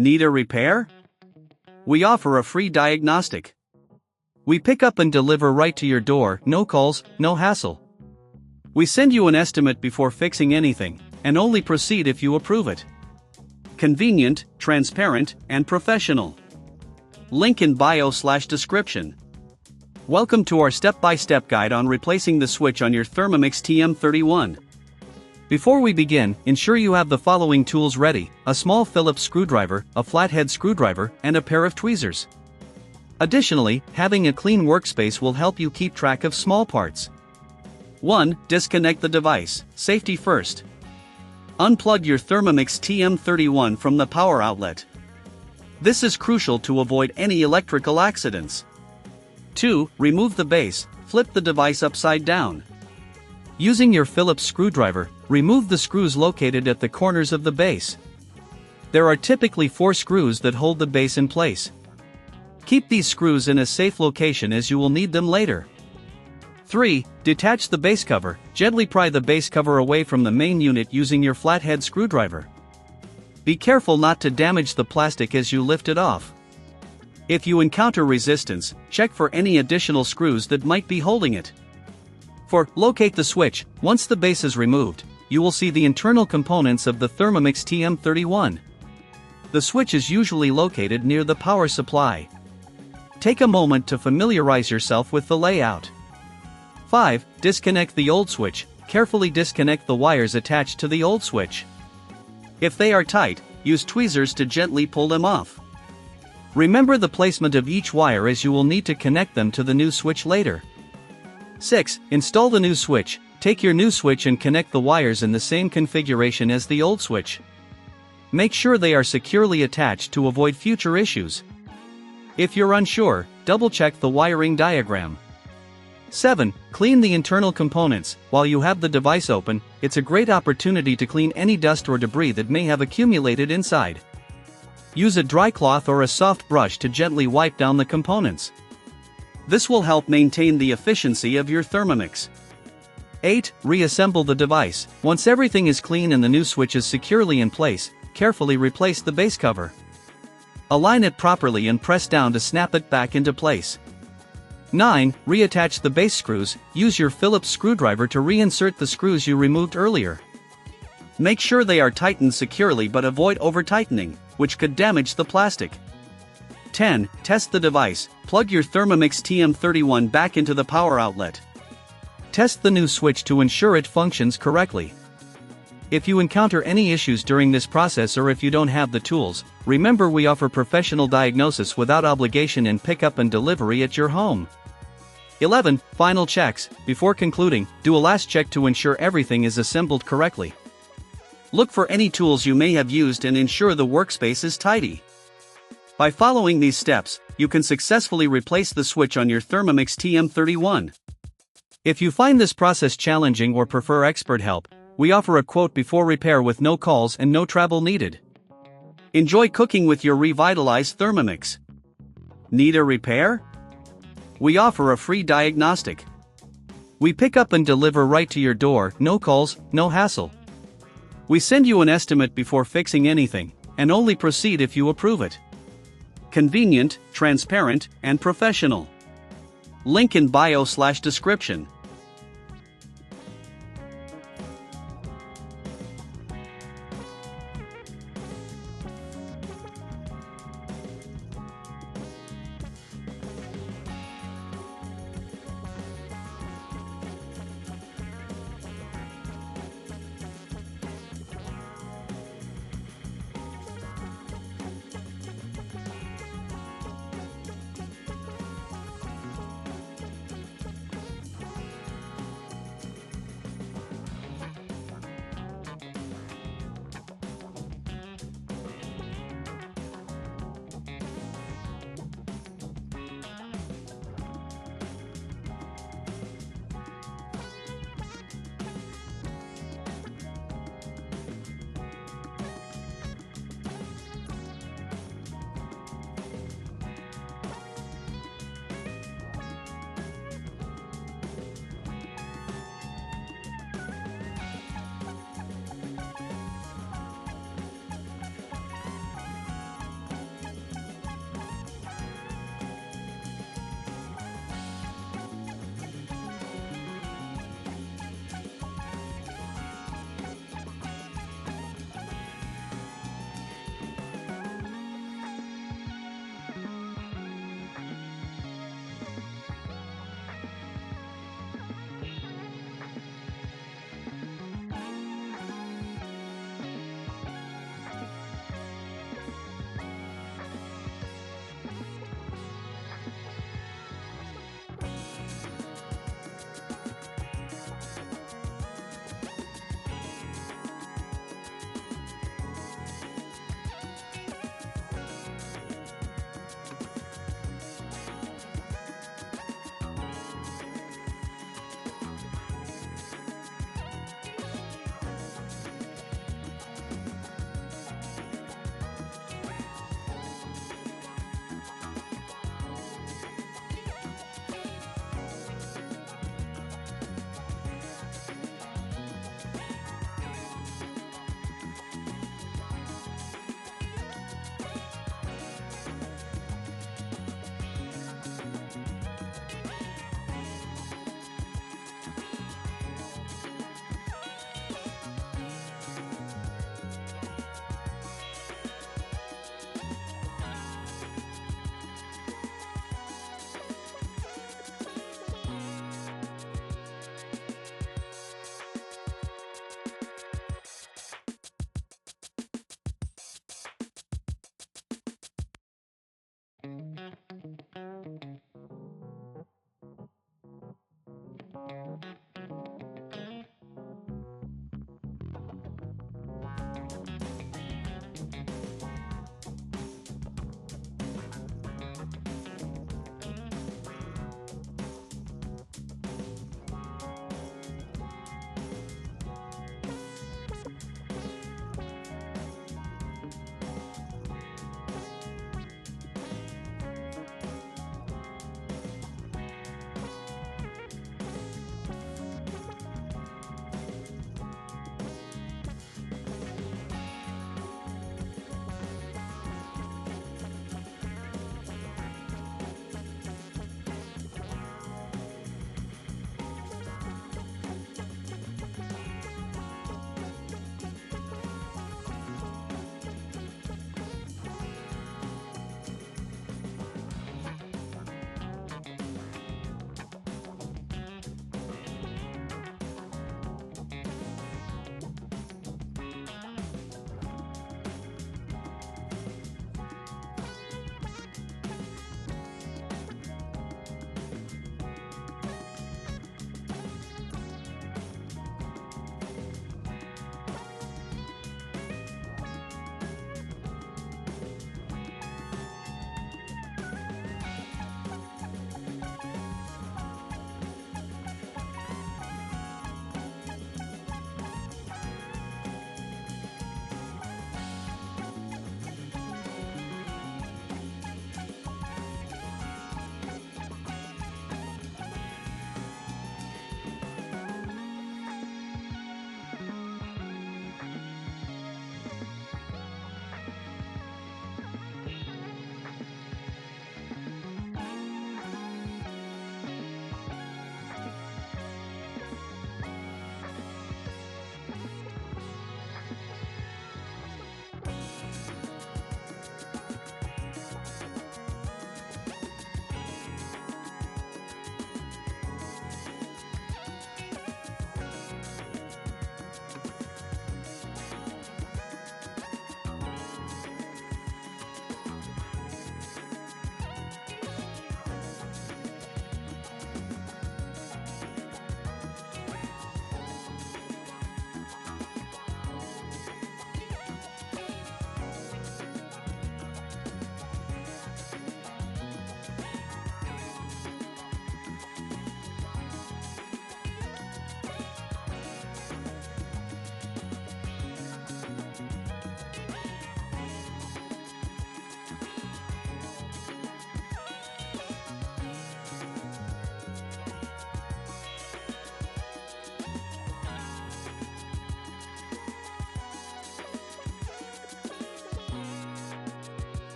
Need a repair? We offer a free diagnostic. We pick up and deliver right to your door, no calls, no hassle. We send you an estimate before fixing anything, and only proceed if you approve it. Convenient, transparent, and professional. Link in bio/description. Welcome to our step-by-step guide on replacing the switch on your Thermomix TM31. Before we begin, ensure you have the following tools ready: a small Phillips screwdriver, a flathead screwdriver, and a pair of tweezers. Additionally, having a clean workspace will help you keep track of small parts. 1. Disconnect the device, safety first. Unplug your Thermomix TM31 from the power outlet. This is crucial to avoid any electrical accidents. 2. Remove the base, flip the device upside down. Using your Phillips screwdriver, remove the screws located at the corners of the base. There are typically 4 screws that hold the base in place. Keep these screws in a safe location as you will need them later. 3. Detach the base cover. Gently pry the base cover away from the main unit using your flathead screwdriver. Be careful not to damage the plastic as you lift it off. If you encounter resistance, check for any additional screws that might be holding it. 4. Locate the switch. Once the base is removed, you will see the internal components of the Thermomix TM31. The switch is usually located near the power supply. Take a moment to familiarize yourself with the layout. 5. Disconnect the old switch. Carefully disconnect the wires attached to the old switch. If they are tight, use tweezers to gently pull them off. Remember the placement of each wire as you will need to connect them to the new switch later. 6. Install the new switch. Take your new switch and connect the wires in the same configuration as the old switch. Make sure they are securely attached to avoid future issues. If you're unsure, double-check the wiring diagram. 7. Clean the internal components. While you have the device open, it's a great opportunity to clean any dust or debris that may have accumulated inside. Use a dry cloth or a soft brush to gently wipe down the components. This will help maintain the efficiency of your Thermomix. 8. Reassemble the device. Once everything is clean and the new switch is securely in place, carefully replace the base cover. Align it properly and press down to snap it back into place. 9. Reattach the base screws. Use your Phillips screwdriver to reinsert the screws you removed earlier. Make sure they are tightened securely but avoid over-tightening, which could damage the plastic. 10. Test the device. Plug your Thermomix TM31 back into the power outlet. Test the new switch to ensure it functions correctly. If you encounter any issues during this process or if you don't have the tools, remember we offer professional diagnosis without obligation and pickup and delivery at your home. 11. Final checks. Before concluding, do a last check to ensure everything is assembled correctly. Look for any tools you may have used and ensure the workspace is tidy. By following these steps, you can successfully replace the switch on your Thermomix TM31. If you find this process challenging or prefer expert help, we offer a quote before repair with no calls and no travel needed. Enjoy cooking with your revitalized Thermomix. Need a repair? We offer a free diagnostic. We pick up and deliver right to your door, no calls, no hassle. We send you an estimate before fixing anything, and only proceed if you approve it. Convenient, transparent, and professional. Link in bio/description.